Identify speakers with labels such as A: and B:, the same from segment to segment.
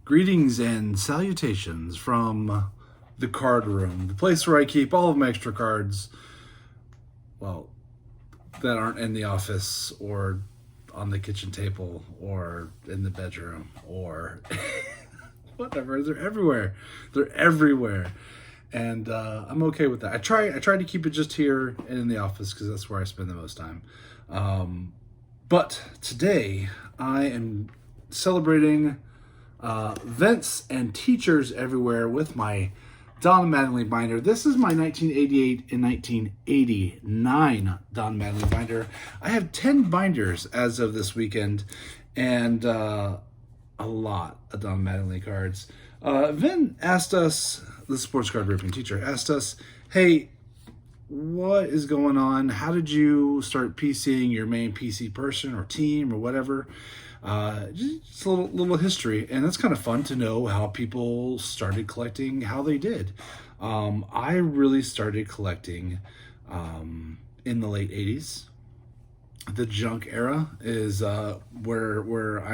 A: Greetings and salutations from the card room, the place where I keep all of my extra cards, well, that aren't in the office or on the kitchen table or in the bedroom or whatever. They're everywhere. They're everywhere. And I'm okay with that. I try to keep it just here and in the office because that's where I spend the most time. But today I am celebrating vents and teachers everywhere with my Don Mattingly binder. This is my 1988 and 1989 Don Mattingly binder. I have 10 binders as of this weekend and a lot of Don Mattingly cards. Vin asked us, the sports card ripping teacher, asked us, hey, what is going on? How did you start PCing your main PC person or team or whatever? Just a little history, and it's kind of fun to know how people started collecting, how they did. I really started collecting in the late 80s. The junk era is where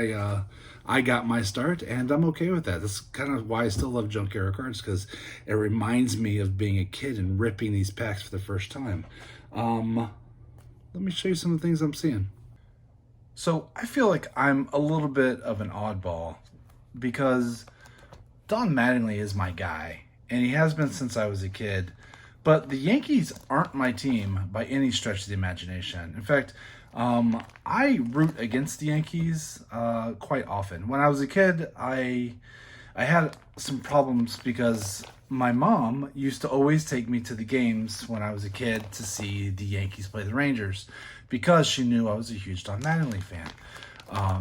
A: I got my start, and I'm okay with that. That's kind of why I still love junk era cards, because it reminds me of being a kid and ripping these packs for the first time. Let me show you some of the things I'm seeing. So I feel like I'm a little bit of an oddball because Don Mattingly is my guy, and he has been since I was a kid. But the Yankees aren't my team by any stretch of the imagination. In fact, I root against the Yankees quite often. When I was a kid, I had some problems because my mom used to always take me to the games when I was a kid to see the Yankees play the Rangers because she knew I was a huge Don Mattingly fan.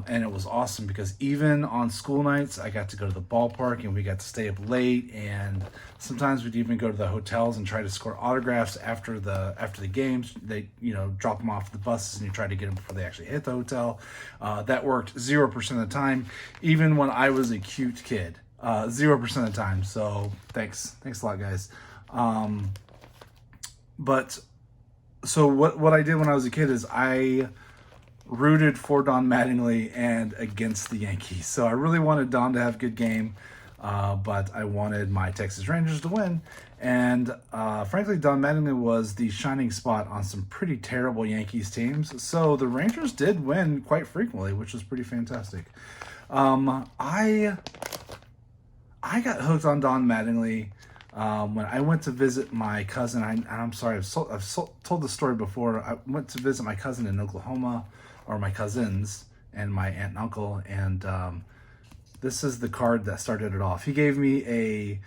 A: And it was awesome because even on school nights, I got to go to the ballpark and we got to stay up late. And sometimes we'd even go to the hotels and try to score autographs after the games. They, drop them off at the buses and you try to get them before they actually hit the hotel. That worked 0% of the time, even when I was a cute kid. 0% of the time. So thanks a lot, guys. So what I did when I was a kid is I rooted for Don Mattingly and against the Yankees. So I really wanted Don to have a good game, but I wanted my Texas Rangers to win. And frankly, Don Mattingly was the shining spot on some pretty terrible Yankees teams. So the Rangers did win quite frequently, which was pretty fantastic. I got hooked on Don Mattingly when I went to visit my cousin. I'm sorry, I've told the story before. I went to visit my cousin in Oklahoma, or my cousins, and my aunt and uncle, and this is the card that started it off. He gave me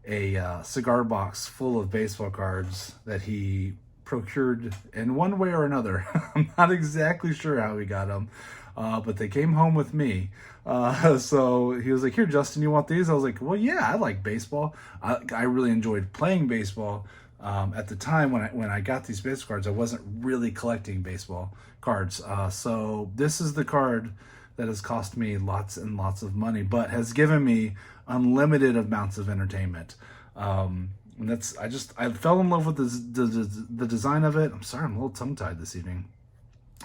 A: a cigar box full of baseball cards that he procured in one way or another. I'm not exactly sure how he got them, but they came home with me. So he was like, here, Justin, you want these? I was like, well, yeah, I like baseball. I really enjoyed playing baseball. At the time when I got these baseball cards, I wasn't really collecting baseball cards. So this is the card that has cost me lots and lots of money, but has given me unlimited amounts of entertainment. And I fell in love with the design of it. I'm sorry, I'm a little tongue-tied this evening.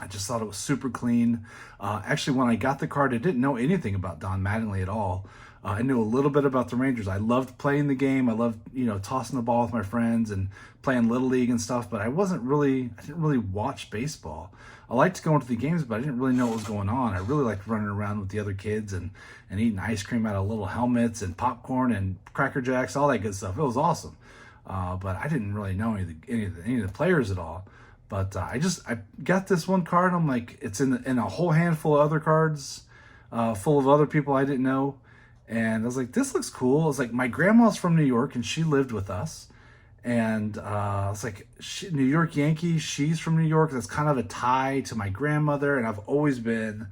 A: I just thought it was super clean. Actually, when I got the card, I didn't know anything about Don Mattingly at all. I knew a little bit about the Rangers. I loved playing the game. I loved, tossing the ball with my friends and playing Little League and stuff, but I didn't really watch baseball. I liked going to the games, but I didn't really know what was going on. I really liked running around with the other kids and eating ice cream out of little helmets and popcorn and Cracker Jacks, all that good stuff. It was awesome. But I didn't really know any of the players at all. But I got this one card. I'm like, it's in a whole handful of other cards, full of other people I didn't know. And I was like, this looks cool. I was like, my grandma's from New York and she lived with us. And I was like, New York Yankee, she's from New York. That's kind of a tie to my grandmother. And I've always been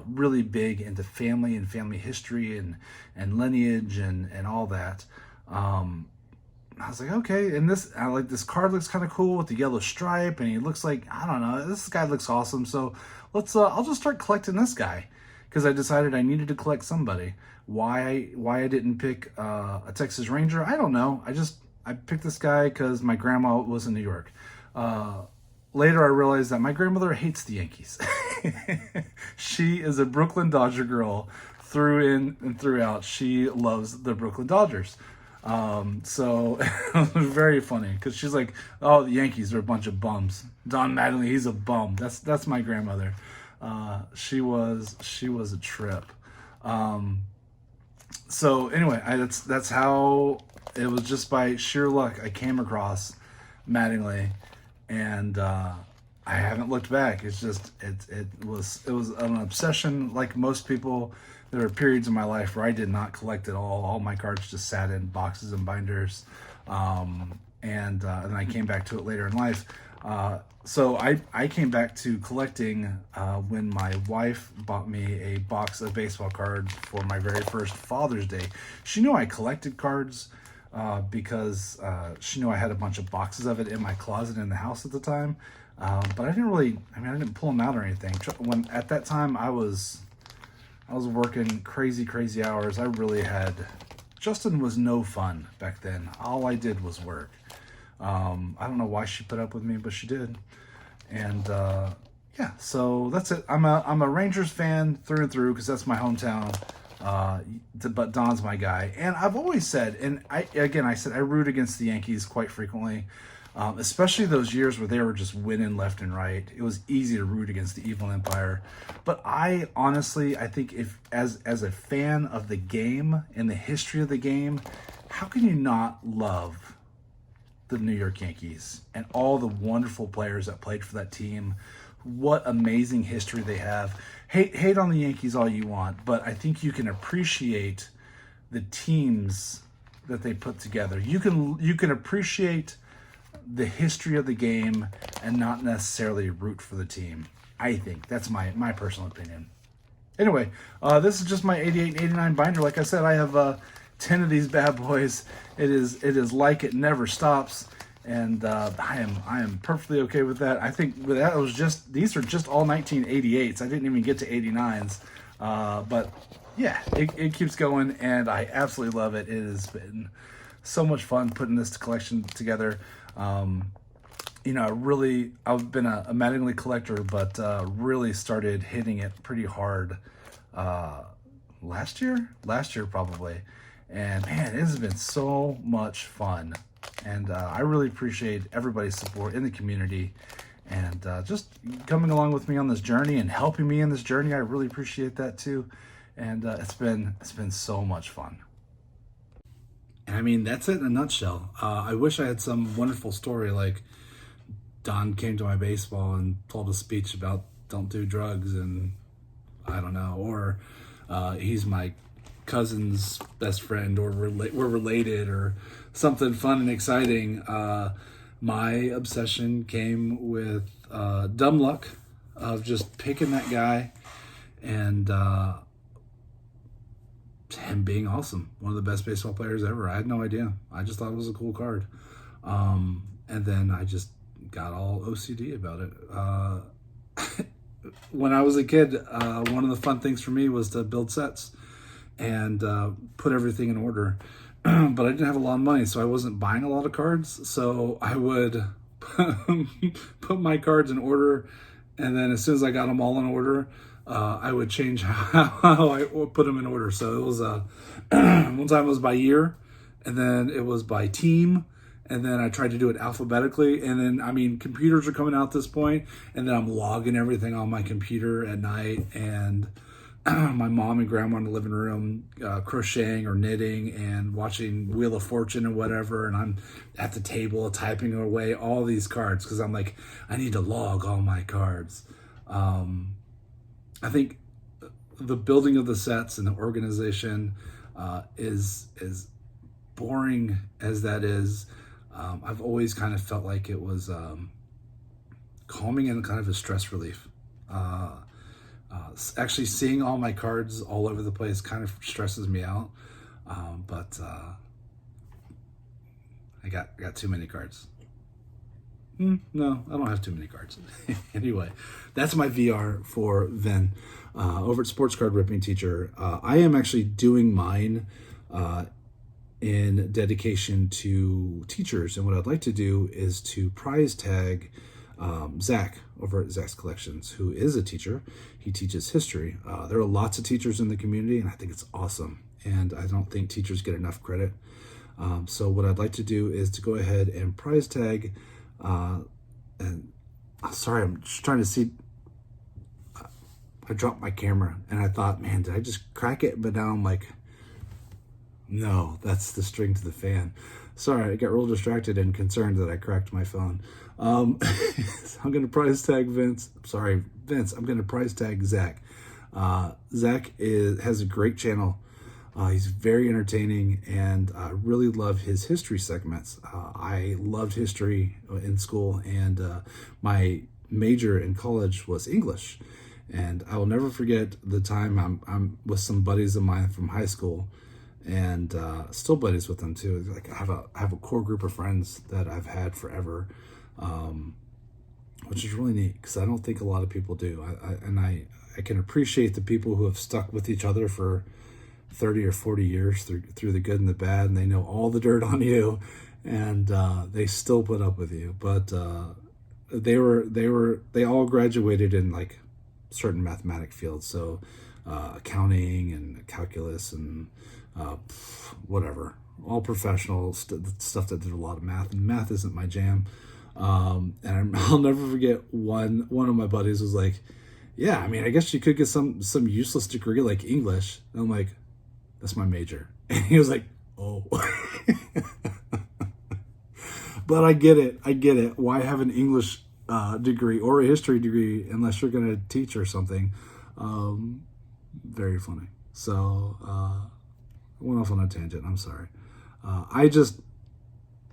A: really big into family and family history and lineage and all that. I was like, okay, and this card looks kind of cool with the yellow stripe, and he looks like, I don't know, this guy looks awesome. So I'll just start collecting this guy because I decided I needed to collect somebody. Why I didn't pick a Texas Ranger, I don't know. I picked this guy because my grandma was in New York. Later, I realized that my grandmother hates the Yankees. She is a Brooklyn Dodger girl through in and through out, she loves the Brooklyn Dodgers. So it was very funny because she's like, "Oh, the Yankees are a bunch of bums. Don Mattingly, he's a bum." That's my grandmother. She was a trip. So anyway, that's how it was. Just by sheer luck, I came across Mattingly, and I haven't looked back. It's just it was an obsession. Like most people, there were periods in my life where I did not collect at all. All my cards just sat in boxes and binders, and then I came back to it later in life. So I came back to collecting when my wife bought me a box of baseball cards for my very first Father's Day. She knew I collected cards because she knew I had a bunch of boxes of it in my closet in the house at the time. But I didn't pull them out or anything. When at that time I was working crazy hours. Justin was no fun back then. All I did was work. I don't know why she put up with me, but she did. And yeah, so that's it. I'm a Rangers fan through and through because that's my hometown. But Don's my guy, and I've always said, and I root against the Yankees quite frequently, especially those years where they were just winning left and right. It was easy to root against the evil empire. But I think if as a fan of the game and the history of the game, how can you not love the New York Yankees and all the wonderful players that played for that team? What amazing history they have. Hate on the Yankees all you want, but I think you can appreciate the teams that they put together. You can appreciate the history of the game and not necessarily root for the team. I think that's my personal opinion. Anyway, this is just my 88 and 89 binder. Like I said, I have 10 of these bad boys. It is like it never stops, and I am perfectly okay with that. I think that these are just all 1988s. I didn't even get to 89s, but yeah, it keeps going, and I absolutely love it. It has been so much fun putting this collection together. I've been a Mattingly collector, but really started hitting it pretty hard last year probably. And man, it has been so much fun. And I really appreciate everybody's support in the community and just coming along with me on this journey and helping me in this journey. I really appreciate that too. And it's been so much fun. And I mean, that's it in a nutshell. I wish I had some wonderful story like Don came to my baseball and told a speech about don't do drugs and I don't know, or he's my cousin's best friend, or we're related, or something fun and exciting. My obsession came with dumb luck of just picking that guy and him being awesome, one of the best baseball players ever. I had no idea. I just thought it was a cool card, and then I just got all OCD about it. When I was a kid, one of the fun things for me was to build sets and put everything in order. But I didn't have a lot of money, so I wasn't buying a lot of cards. So I would put my cards in order, and then as soon as I got them all in order, I would change how I put them in order. So it was one time it was by year, and then it was by team, and then I tried to do it alphabetically. And then, I mean, computers are coming out at this point, and then I'm logging everything on my computer at night, and my mom and grandma in the living room crocheting or knitting and watching Wheel of Fortune or whatever, and I'm at the table typing away all these cards because I'm like, I need to log all my cards. I think the building of the sets and the organization is boring as that is. I've always kind of felt like it was calming and kind of a stress relief. Actually seeing all my cards all over the place kind of stresses me out. But I got too many cards. No, I don't have too many cards. Anyway, that's my VR for Vin over at Sports Card Ripping Teacher. I am actually doing mine in dedication to teachers, and what I'd like to do is to prize tag Zach over at Zach's Collections, who is a teacher. He teaches history. There are lots of teachers in the community, and I think it's awesome. And I don't think teachers get enough credit. So what I'd like to do is to go ahead and prize tag. Sorry, I'm just trying to see. I dropped my camera, and I thought, man, did I just crack it? But now I'm like, no, that's the string to the fan. Sorry, I got real distracted and concerned that I cracked my phone. So I'm going to prize tag Vince. Sorry, Vince, I'm going to prize tag Zach. Zach has a great channel. He's very entertaining, and I really love his history segments. I loved history in school, and my major in college was English. And I will never forget the time I'm with some buddies of mine from high school, and still buddies with them too. Like I have a core group of friends that I've had forever, which is really neat because I don't think a lot of people do. I can appreciate the people who have stuck with each other for 30 or 40 years through the good and the bad, and they know all the dirt on you, and they still put up with you. But they all graduated in like certain mathematic fields, so accounting and calculus and whatever, all professional stuff that did a lot of math, and math isn't my jam. And I'll never forget one of my buddies was like, yeah, I mean, I guess you could get some useless degree like English. And I'm like, that's my major. And he was like, oh. But I get it. Why have an English degree or a history degree unless you're going to teach or something? Very funny. So I went off on a tangent. I'm sorry. I just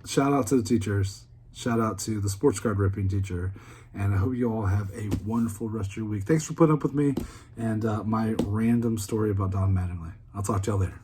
A: shout out to the teachers. Shout out to the sports card ripping teacher. And I hope you all have a wonderful rest of your week. Thanks for putting up with me and my random story about Don Mattingly. I'll talk to y'all later.